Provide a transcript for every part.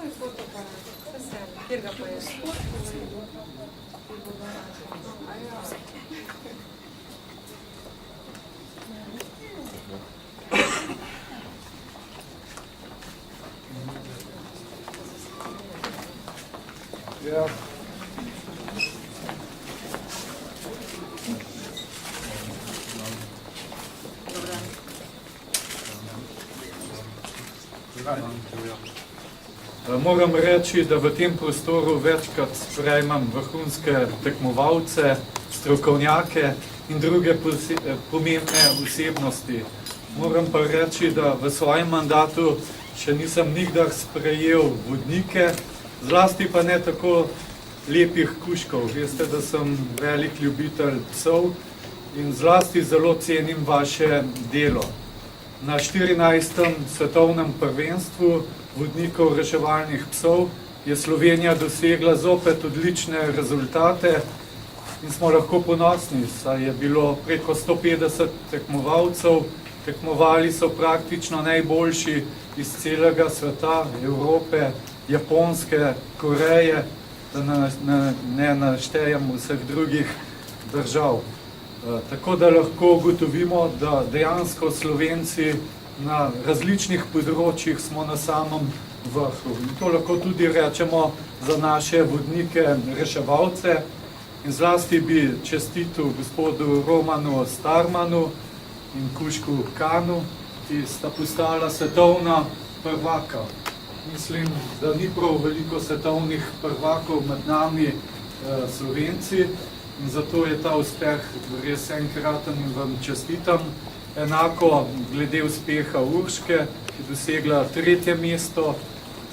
Moj fotoaparat, vesel, kjer ga pa je? Ja. Moram reči, da v tem prostoru večkrat sprejmem vrhunske tekmovalce, strokovnjake in druge pomembne osebnosti. Moram pa reči, da v svojem mandatu še nisem nikdar sprejel vodnike, zlasti pa ne tako lepih kužkov. Veste, da sem velik ljubitelj psov in zlasti zelo cenim vaše delo. Na 14. svetovnem prvenstvu vodnikov reševalnih psov je Slovenija dosegla zopet odlične rezultate in smo lahko ponosni, saj je bilo preko 150 tekmovalcev, tekmovali so praktično najboljši iz celega sveta, Evrope, Japonske, Koreje, da ne naštejem vseh drugih držav. Tako da lahko ugotovimo, da dejansko Slovenci na različnih področjih smo na samem vrhu. In to lahko tudi rečemo za naše vodnike reševalce. In zlasti bi čestitil gospodu Romanu Starmanu in Kušku Kanu, ki sta postala svetovna prvaka. Mislim, da ni prav veliko svetovnih prvakov med nami Slovenci in zato je ta uspeh res enkraten in vam čestitam. Enako glede uspeha Urške, ki je dosegla 3. mesto,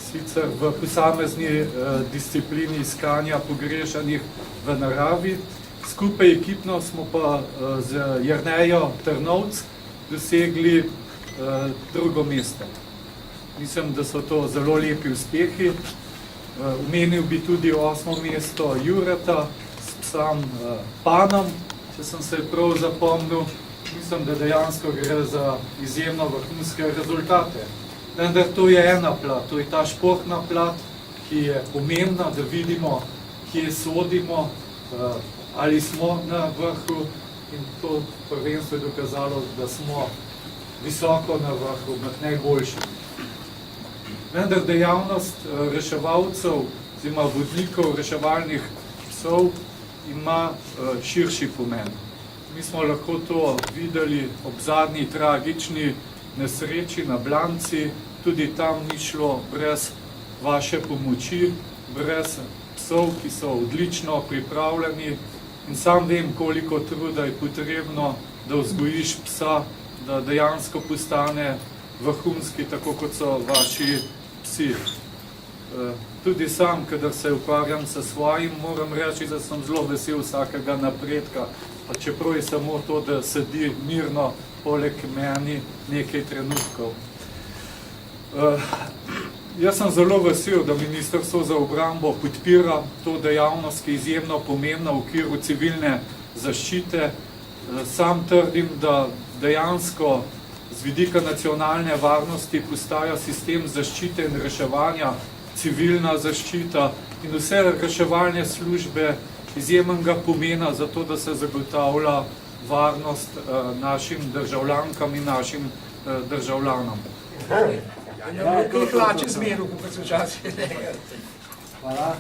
sicer v posamezni disciplini iskanja pogrešanih v naravi. Skupaj ekipno smo pa z Jernejo Trnovc dosegli 2. mesto. Mislim, da so to zelo lepi uspehi. Omenil bi tudi 8. mesto Jureta s psom Panom, če sem se prav zapomnil. Mislim, da dejansko gre za izjemno vrhunske rezultate. Vendar to je ena plat, to je ta športna plat, ki je pomembna, da vidimo, kje sodimo, ali smo na vrhu in to prvenstvo je dokazalo, da smo visoko na vrhu, med najboljšimi. Vendar dejavnost reševalcev, oziroma vodnikov reševalnih psov ima širši pomen. Mi smo lahko to videli ob zadnji tragični nesreči na Blanci, tudi tam ni šlo brez vaše pomoči, brez psov, ki so odlično pripravljeni in sam vem, koliko truda je potrebno, da vzgojiš psa, da dejansko postane vrhunski, tako kot so vaši psi. Tudi sam, kadar se ukvarjam s svojim, moram reči, da sem zelo vesel vsakega napredka, pa čeprav je samo to, da sedi mirno poleg meni nekaj trenutkov. Jaz sem zelo vesel, da Ministrstvo za obrambo podpira to dejavnost, ki je izjemno pomembna v okviru civilne zaščite. Sam trdim, da dejansko z vidika nacionalne varnosti postaja sistem zaščite in reševanja, civilna zaščita in vse reševalne službe izjemnega pomena za to, da se zagotavlja varnost našim državljankam in našim državljanom. Ja, ne hlače zmeru, kot so včasih. Hvala.